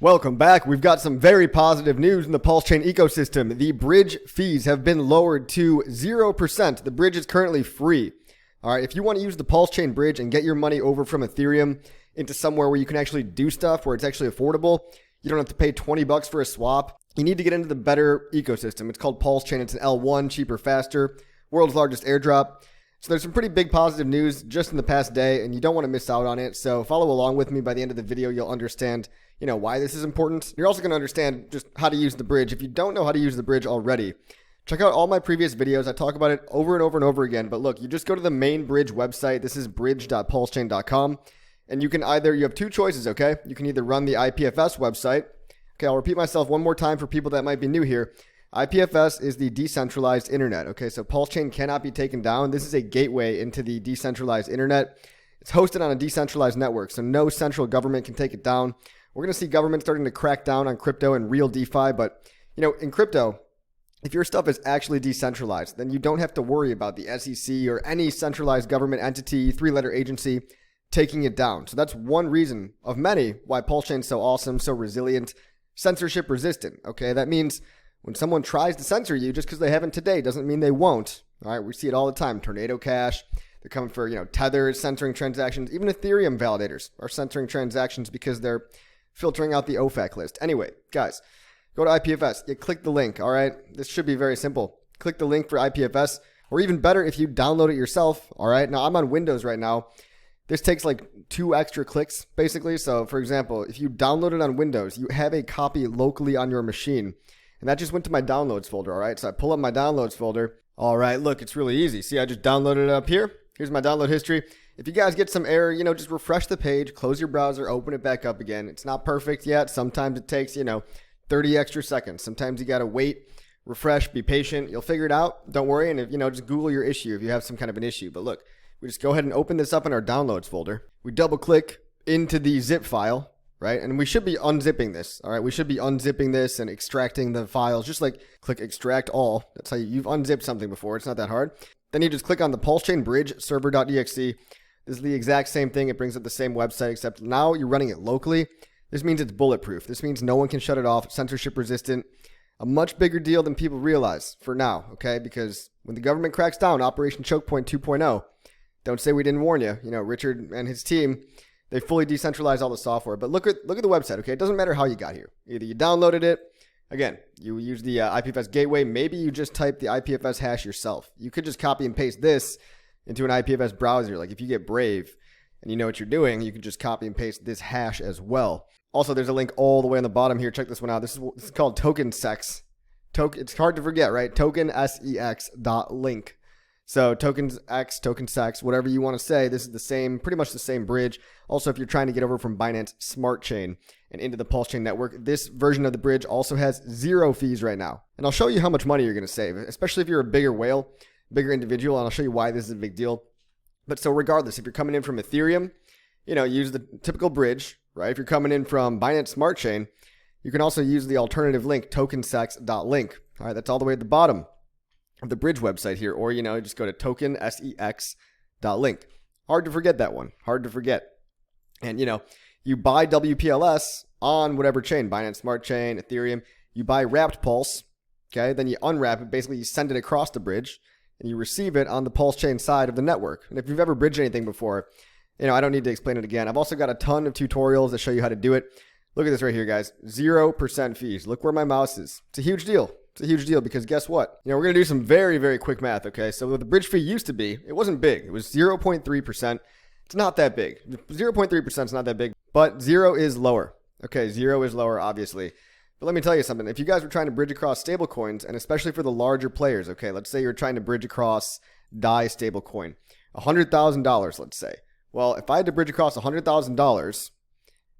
Welcome back. We've got some very positive news in the PulseChain ecosystem. The bridge fees have been lowered to 0%. The bridge is currently free. All right, if you want to use the PulseChain bridge and get your money over from Ethereum into somewhere where you can actually do stuff, where it's actually affordable, you don't have to pay $20 for a swap. You need to get into the better ecosystem. It's called PulseChain. It's an L1, cheaper, faster, world's largest airdrop. So there's some pretty big positive news just in the past day, and you don't want to miss out on it. So follow along with me. By the end of the video, you'll understand, why this is important. You're also going to understand just how to use the bridge. If you don't know how to use the bridge already, check out all my previous videos. I talk about it over and over and over again. But look, you just go to the main bridge website. This is bridge.pulsechain.com. And you have two choices, okay? You can either run the IPFS website. Okay, I'll repeat myself one more time for people that might be new here. IPFS is the decentralized internet. Okay, so PulseChain cannot be taken down. This is a gateway into the decentralized internet. It's hosted on a decentralized network, so no central government can take it down. We're going to see government starting to crack down on crypto and real DeFi, but in crypto, if your stuff is actually decentralized, then you don't have to worry about the SEC or any centralized government entity, three-letter agency taking it down. So that's one reason of many why PulseChain is so awesome, so resilient, censorship resistant. Okay, that means when someone tries to censor you, just because they haven't today doesn't mean they won't. All right, we see it all the time. Tornado Cash, they're coming for, Tether is censoring transactions. Even Ethereum validators are censoring transactions because they're filtering out the OFAC list. Anyway, guys, go to IPFS. You click the link, all right? This should be very simple. Click the link for IPFS, or even better if you download it yourself, all right? Now, I'm on Windows right now. This takes like 2 extra clicks, basically. So, for example, if you download it on Windows, you have a copy locally on your machine. And that just went to my downloads folder, all right? So I pull up my downloads folder. All right, look, it's really easy. See, I just downloaded it up here. Here's my download history. If you guys get some error, just refresh the page, close your browser, open it back up again. It's not perfect yet. Sometimes it takes, 30 extra seconds. Sometimes you got to wait, refresh, be patient. You'll figure it out. Don't worry. And if, just Google your issue if you have some kind of an issue. But look, we just go ahead and open this up in our downloads folder. We double click into the zip file. Right? And we should be unzipping this. All right. We should be unzipping this and extracting the files. Just like click extract all. That's how you've unzipped something before. It's not that hard. Then you just click on the PulseChain bridge server.exe. This is the exact same thing. It brings up the same website, except now you're running it locally. This means it's bulletproof. This means no one can shut it off. Censorship resistant. A much bigger deal than people realize for now. Okay. Because when the government cracks down, Operation Choke Point 2.0, don't say we didn't warn you. Richard and his team, they fully decentralize all the software. But look at the website, okay? It doesn't matter how you got here. Either you downloaded it. Again, you use the IPFS gateway. Maybe you just type the IPFS hash yourself. You could just copy and paste this into an IPFS browser. Like if you get brave and you know what you're doing, you can just copy and paste this hash as well. Also, there's a link all the way on the bottom here. Check this one out. This is called Token Sex. It's hard to forget, right? TokenSEX.link. So tokens X, token sex, whatever you want to say, this is the same, pretty much the same bridge. Also, if you're trying to get over from Binance Smart Chain and into the PulseChain network, this version of the bridge also has 0 fees right now. And I'll show you how much money you're going to save, especially if you're a bigger whale, bigger individual, and I'll show you why this is a big deal. But so regardless, if you're coming in from Ethereum, use the typical bridge, right? If you're coming in from Binance Smart Chain, you can also use the alternative link, tokensex.link. All right, that's all the way at the bottom of the bridge website here, or just go to tokensex.link. Hard to forget that one. Hard to forget. And you buy WPLS on whatever chain, Binance Smart Chain, Ethereum. You buy wrapped Pulse, okay? Then you unwrap it. Basically, you send it across the bridge, and you receive it on the PulseChain side of the network. And if you've ever bridged anything before, I don't need to explain it again. I've also got a ton of tutorials that show you how to do it. Look at this right here, guys. 0% fees. Look where my mouse is. It's a huge deal. It's a huge deal because guess what? We're going to do some very, very quick math, okay? So what the bridge fee used to be, it wasn't big. It was 0.3%. It's not that big. 0.3% is not that big, but 0 is lower. Okay, 0 is lower, obviously. But let me tell you something. If you guys were trying to bridge across stablecoins, and especially for the larger players, okay, let's say you're trying to bridge across DAI stablecoin, $100,000, let's say. Well, if I had to bridge across $100,000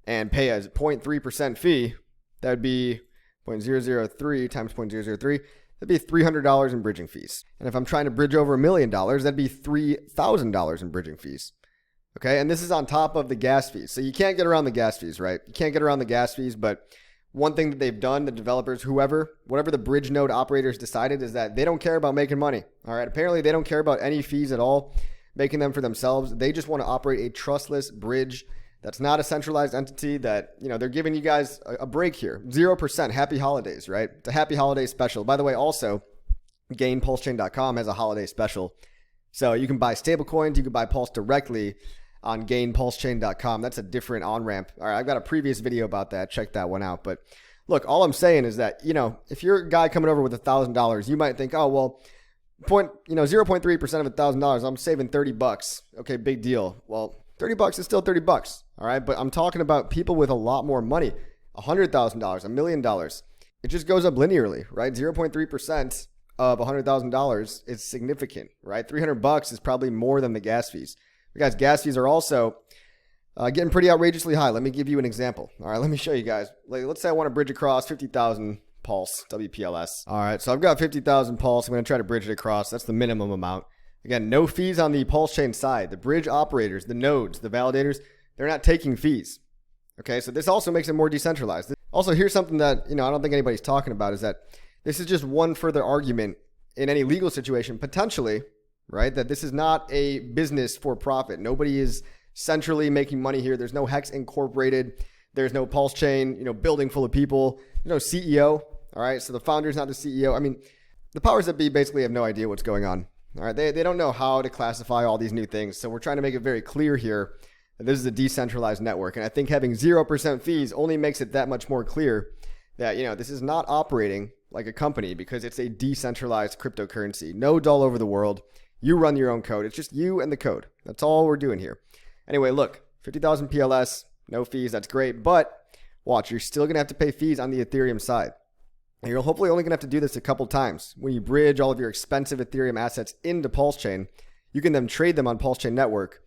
and pay a 0.3% fee, that would be 0.003 times 0.003, that'd be $300 in bridging fees. And if I'm trying to bridge over $1 million, that'd be $3,000 in bridging fees. Okay, and this is on top of the gas fees. So you can't get around the gas fees, right? You can't get around the gas fees, but one thing that they've done, the developers, whatever the bridge node operators decided, is that they don't care about making money. All right, apparently they don't care about any fees at all, making them for themselves. They just want to operate a trustless bridge That's not a centralized entity that, they're giving you guys a break here. 0%, happy holidays, right? It's a happy holiday special. By the way, also, PulseChain.com has a holiday special. So you can buy stablecoins, you can buy Pulse directly on PulseChain.com. That's a different on-ramp. All right, I've got a previous video about that. Check that one out. But look, all I'm saying is that, if you're a guy coming over with $1,000, you might think, oh, well, 0.3% of $1,000, I'm saving $30. Okay, big deal. Well, $30 is still $30. All right, but I'm talking about people with a lot more money, $100,000, $1 million. It just goes up linearly, right? 0.3% of $100,000 is significant, right? $300 is probably more than the gas fees. Guys, gas fees are also getting pretty outrageously high. Let me give you an example. All right, let me show you guys. Let's say I want to bridge across 50,000 Pulse, WPLS. All right, so I've got 50,000 Pulse. I'm going to try to bridge it across. That's the minimum amount. Again, no fees on the PulseChain side. The bridge operators, the nodes, the validators, they're not taking fees. Okay, so this also makes it more decentralized. Also, here's something that, I don't think anybody's talking about is that this is just one further argument in any legal situation, potentially, right? That this is not a business for profit. Nobody is centrally making money here. There's no Hex Incorporated. There's no PulseChain, building full of people. There's no CEO, all right? So the founder's not the CEO. I mean, the powers that be basically have no idea what's going on. All right, they don't know how to classify all these new things. So we're trying to make it very clear here that this is a decentralized network. And I think having 0% fees only makes it that much more clear that, this is not operating like a company because it's a decentralized cryptocurrency. Nodes all over the world. You run your own code. It's just you and the code. That's all we're doing here. Anyway, look, 50,000 PLS, no fees. That's great. But watch, you're still going to have to pay fees on the Ethereum side. And you're hopefully only going to have to do this a couple times. When you bridge all of your expensive Ethereum assets into PulseChain, you can then trade them on PulseChain network,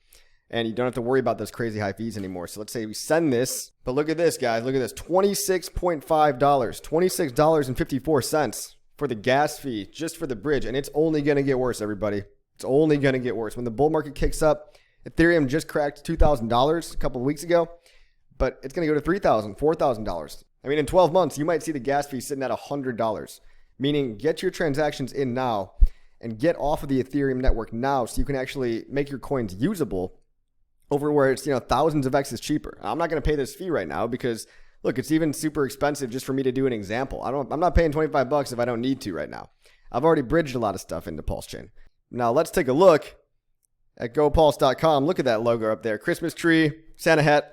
and you don't have to worry about those crazy high fees anymore. So let's say we send this, but look at this, guys. Look at this, $26.5, $26.54 for the gas fee just for the bridge, and it's only going to get worse, everybody. It's only going to get worse. When the bull market kicks up, Ethereum just cracked $2,000 a couple of weeks ago, but it's going to go to $3,000, $4,000. I mean, in 12 months, you might see the gas fee sitting at $100, meaning get your transactions in now and get off of the Ethereum network now so you can actually make your coins usable over where it's, thousands of X's cheaper. I'm not going to pay this fee right now because, look, it's even super expensive just for me to do an example. I'm not paying $25 if I don't need to right now. I've already bridged a lot of stuff into PulseChain. Now, let's take a look at GoPulse.com. Look at that logo up there. Christmas tree, Santa hat.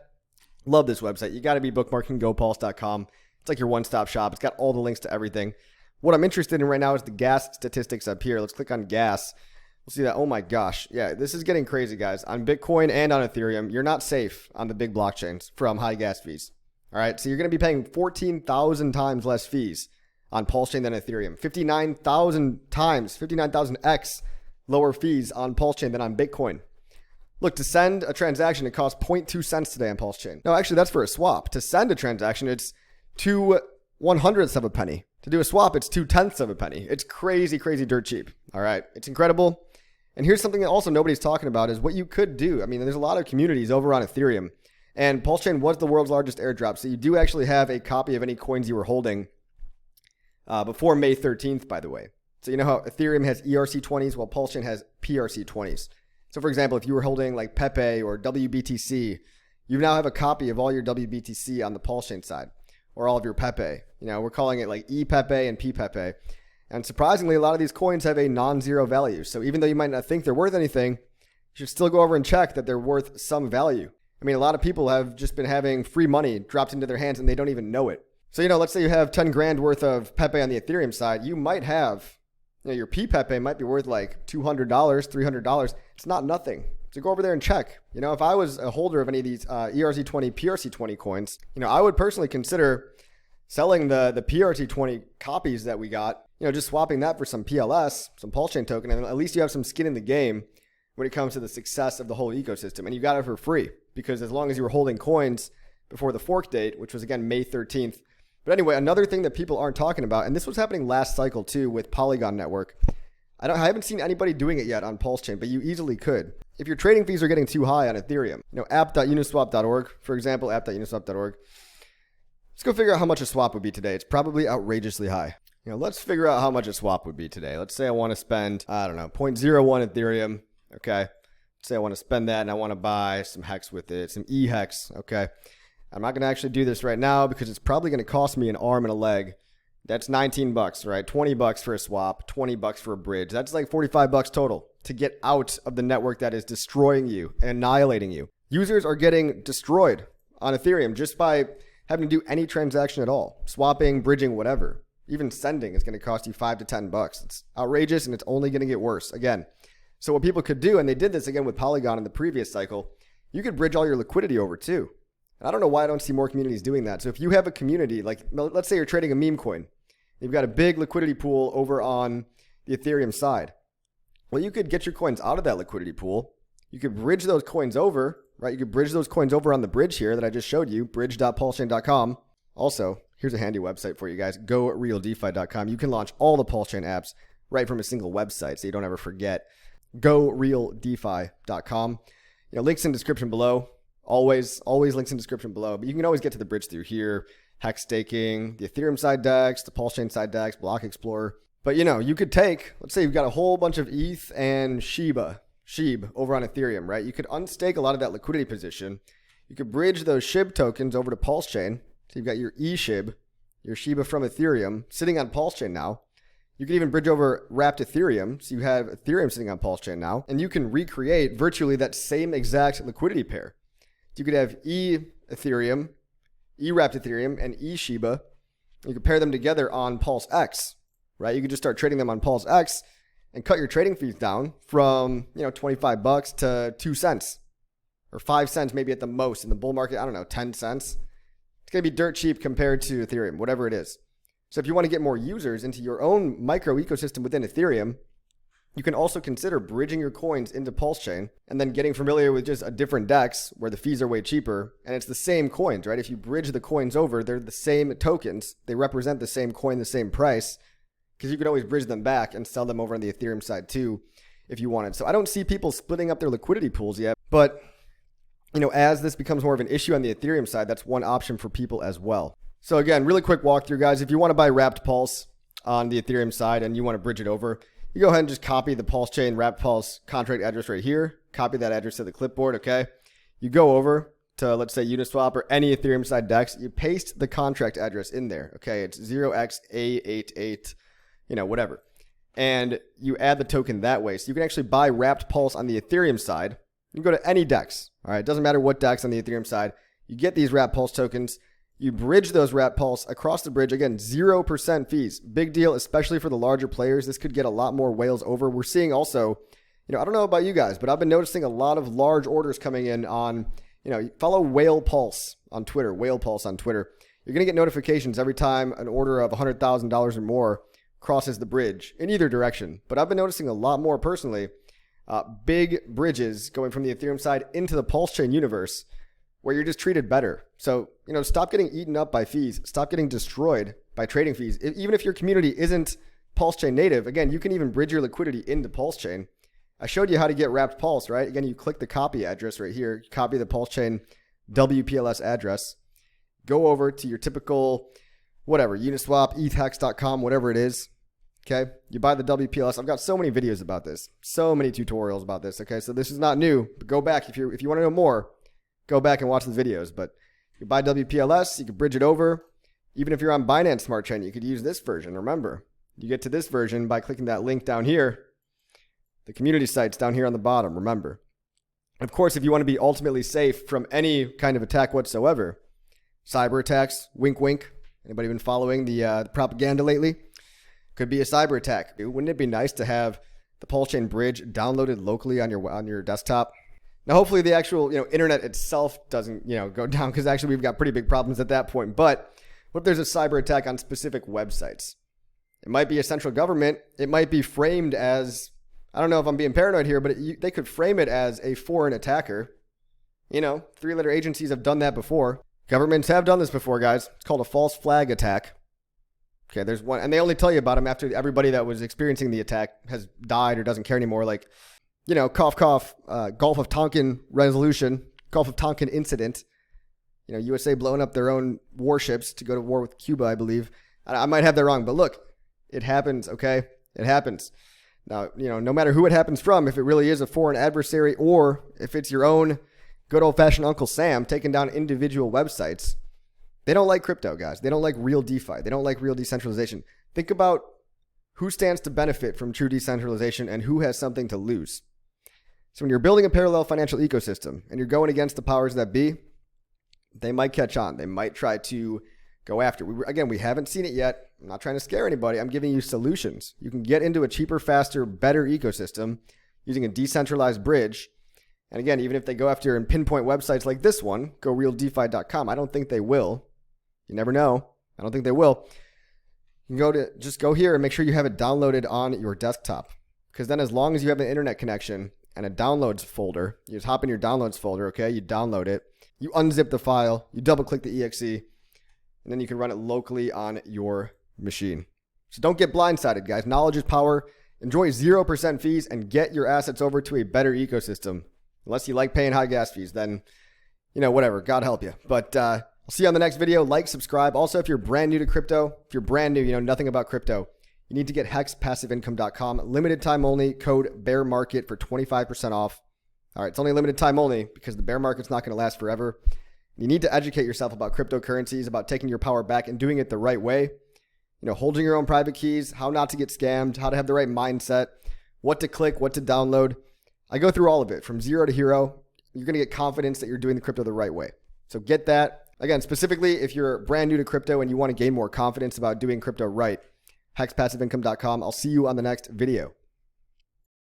Love this website. You got to be bookmarking GoPulse.com. It's like your one-stop shop. It's got all the links to everything. What I'm interested in right now is the gas statistics up here. Let's click on gas. We'll see that. Oh my gosh. Yeah, this is getting crazy, guys. On Bitcoin and on Ethereum, you're not safe on the big blockchains from high gas fees. All right, so you're going to be paying 14,000 times less fees on PulseChain than Ethereum. 59,000 times, 59,000x lower fees on PulseChain than on Bitcoin. Look, to send a transaction, it costs 0.2 cents today on PulseChain. No, actually, that's for a swap. To send a transaction, it's 2/100ths of a penny. To do a swap, it's 2/10ths of a penny. It's crazy, crazy dirt cheap. All right, it's incredible. And here's something that also nobody's talking about is what you could do. I mean, there's a lot of communities over on Ethereum, and PulseChain was the world's largest airdrop. So you do actually have a copy of any coins you were holding before May 13th, by the way. So you know how Ethereum has ERC20s, while PulseChain has PRC20s. So for example, if you were holding like Pepe or WBTC, you now have a copy of all your WBTC on the PulseChain side, or all of your Pepe. We're calling it like ePepe and PPepe. And surprisingly, a lot of these coins have a non-zero value. So even though you might not think they're worth anything, you should still go over and check that they're worth some value. I mean, a lot of people have just been having free money dropped into their hands and they don't even know it. So, let's say you have 10 grand worth of Pepe on the Ethereum side. You might have, your PPepe might be worth like $200, $300. It's not nothing. So go over there and check. If I was a holder of any of these ERC20, PRC20 coins, I would personally consider selling the PRC20 copies that we got, just swapping that for some PLS, some PulseChain token, and at least you have some skin in the game when it comes to the success of the whole ecosystem. And you got it for free because as long as you were holding coins before the fork date, which was again May 13th. But anyway, another thing that people aren't talking about, and this was happening last cycle too with Polygon Network. I haven't seen anybody doing it yet on PulseChain, but you easily could. If your trading fees are getting too high on Ethereum, app.uniswap.org, for example, app.uniswap.org. Let's go figure out how much a swap would be today. It's probably outrageously high. Let's figure out how much a swap would be today. Let's say I want to spend, 0.01 Ethereum. Okay. Say I want to spend that and I want to buy some hex with it, some e-hex, okay? I'm not going to actually do this right now because it's probably going to cost me an arm and a leg. That's 19 bucks, right? 20 bucks for a swap, 20 bucks for a bridge. That's like 45 bucks total to get out of the network that is destroying you and annihilating you. Users are getting destroyed on Ethereum just by having to do any transaction at all. Swapping, bridging, whatever. Even sending is going to cost you 5 to 10 bucks. It's outrageous and it's only going to get worse. Again, so what people could do, and they did this again with Polygon in the previous cycle, you could bridge all your liquidity over too. And I don't know why I don't see more communities doing that. So if you have a community, like let's say you're trading a meme coin, you've got a big liquidity pool over on the Ethereum side. Well, you could get your coins out of that liquidity pool. You could bridge those coins over, right? You could bridge those coins over on the bridge here that I just showed you, bridge.pulsechain.com. Also, here's a handy website for you guys, gorealdefi.com. You can launch all the PulseChain apps right from a single website so you don't ever forget. gorealdefi.com. Links in description below. Always links in description below. But you can always get to the bridge through here. Hex staking, the Ethereum side DEX, the PulseChain side DEX, Block Explorer. But you could take, let's say you've got a whole bunch of ETH and SHIB over on Ethereum, right? You could unstake a lot of that liquidity position. You could bridge those SHIB tokens over to PulseChain. So you've got your eSHIB, your Shiba from Ethereum sitting on PulseChain now. You can even bridge over wrapped Ethereum. So you have Ethereum sitting on PulseChain now. And you can recreate virtually that same exact liquidity pair. You could have eThereum, wrapped Ethereum, and eShiba. You could pair them together on PulseX, right? You could just start trading them on PulseX and cut your trading fees down from, 25 bucks to 2 cents or 5 cents maybe at the most. In the bull market, I don't know, 10 cents. It's going to be dirt cheap compared to Ethereum, whatever it is. So if you want to get more users into your own micro ecosystem within Ethereum, you can also consider bridging your coins into PulseChain and then getting familiar with just a different DEX where the fees are way cheaper and it's the same coins, right? If you bridge the coins over, they're the same tokens. They represent the same coin, the same price, because you could always bridge them back and sell them over on the Ethereum side too if you wanted. So I don't see people splitting up their liquidity pools yet, but as this becomes more of an issue on the Ethereum side, that's one option for people as well. So again, really quick walkthrough, guys. If you want to buy wrapped Pulse on the Ethereum side and you want to bridge it over, you go ahead and just copy the PulseChain wrapped Pulse contract address right here. Copy that address to the clipboard, okay? You go over to, let's say, Uniswap or any Ethereum side DEX. You paste the contract address in there, okay? It's 0xA88, whatever. And you add the token that way. So you can actually buy wrapped Pulse on the Ethereum side. You can go to any DEX, all right? It doesn't matter what DEX on the Ethereum side. You get these wrapped Pulse tokens. You bridge those wrapped Pulse across the bridge. Again, 0% fees. Big deal, especially for the larger players. This could get a lot more whales over. We're seeing also, I don't know about you guys, but I've been noticing a lot of large orders coming in on, follow Whale Pulse on Twitter, Whale Pulse on Twitter. You're going to get notifications every time an order of $100,000 or more crosses the bridge in either direction. But I've been noticing a lot more personally, big bridges going from the Ethereum side into the PulseChain universe, where you're just treated better. So, stop getting eaten up by fees. Stop getting destroyed by trading fees. Even if your community isn't PulseChain native, again, you can even bridge your liquidity into PulseChain. I showed you how to get wrapped Pulse, right? Again, you click the copy address right here. Copy the PulseChain WPLS address. Go over to your typical, whatever, Uniswap, ETHEX.com, whatever it is. Okay? You buy the WPLS. I've got so many videos about this. So many tutorials about this. Okay? So this is not new. But go back if you want to know more. Go back and watch the videos. But you buy WPLS, you can bridge it over. Even if you're on Binance Smart Chain, you could use this version. Remember, you get to this version by clicking that link down here. The community site's down here on the bottom, remember. Of course, if you want to be ultimately safe from any kind of attack whatsoever, cyber attacks, wink, wink. Anybody been following the propaganda lately? Could be a cyber attack. Wouldn't it be nice to have the PulseChain bridge downloaded locally on your desktop? Now, hopefully the actual internet itself doesn't go down, because actually we've got pretty big problems at that point. But what if there's a cyber attack on specific websites? It might be a central government. It might be framed as, I don't know if I'm being paranoid here, but they could frame it as a foreign attacker. Three-letter agencies have done that before. Governments have done this before, guys. It's called a false flag attack. Okay, there's one, and they only tell you about them after everybody that was experiencing the attack has died or doesn't care anymore. Like, cough, cough, Gulf of Tonkin resolution, Gulf of Tonkin incident. USA blowing up their own warships to go to war with Cuba, I believe. I might have that wrong, but look, it happens, okay? It happens. Now, no matter who it happens from, if it really is a foreign adversary or if it's your own good old-fashioned Uncle Sam taking down individual websites, they don't like crypto, guys. They don't like real DeFi. They don't like real decentralization. Think about who stands to benefit from true decentralization and who has something to lose. So when you're building a parallel financial ecosystem and you're going against the powers that be, they might catch on. They might try to go after. We haven't seen it yet. I'm not trying to scare anybody. I'm giving you solutions. You can get into a cheaper, faster, better ecosystem using a decentralized bridge. And again, even if they go after and pinpoint websites like this one, GoRealDeFi.com, I don't think they will. You never know. I don't think they will. You can just go here and make sure you have it downloaded on your desktop. Because then as long as you have an internet connection and a downloads folder, you just hop in your downloads folder, okay? You download it. You unzip the file. You double click the exe. And then you can run it locally on your machine. So don't get blindsided, guys. Knowledge is power. Enjoy 0% fees and get your assets over to a better ecosystem. Unless you like paying high gas fees, then, whatever. God help you. But I'll see you on the next video. Like, subscribe. Also, if you're brand new to crypto, if you're brand new, you know nothing about crypto, you need to get hexpassiveincome.com. Limited time only. Code bear market for 25% off. All right, it's only limited time only because the bear market's not going to last forever. You need to educate yourself about cryptocurrencies, about taking your power back and doing it the right way. Holding your own private keys, how not to get scammed, how to have the right mindset, what to click, what to download. I go through all of it from zero to hero. You're going to get confidence that you're doing the crypto the right way. So get that. Again, specifically, if you're brand new to crypto and you want to gain more confidence about doing crypto right, hexpassiveincome.com. I'll see you on the next video.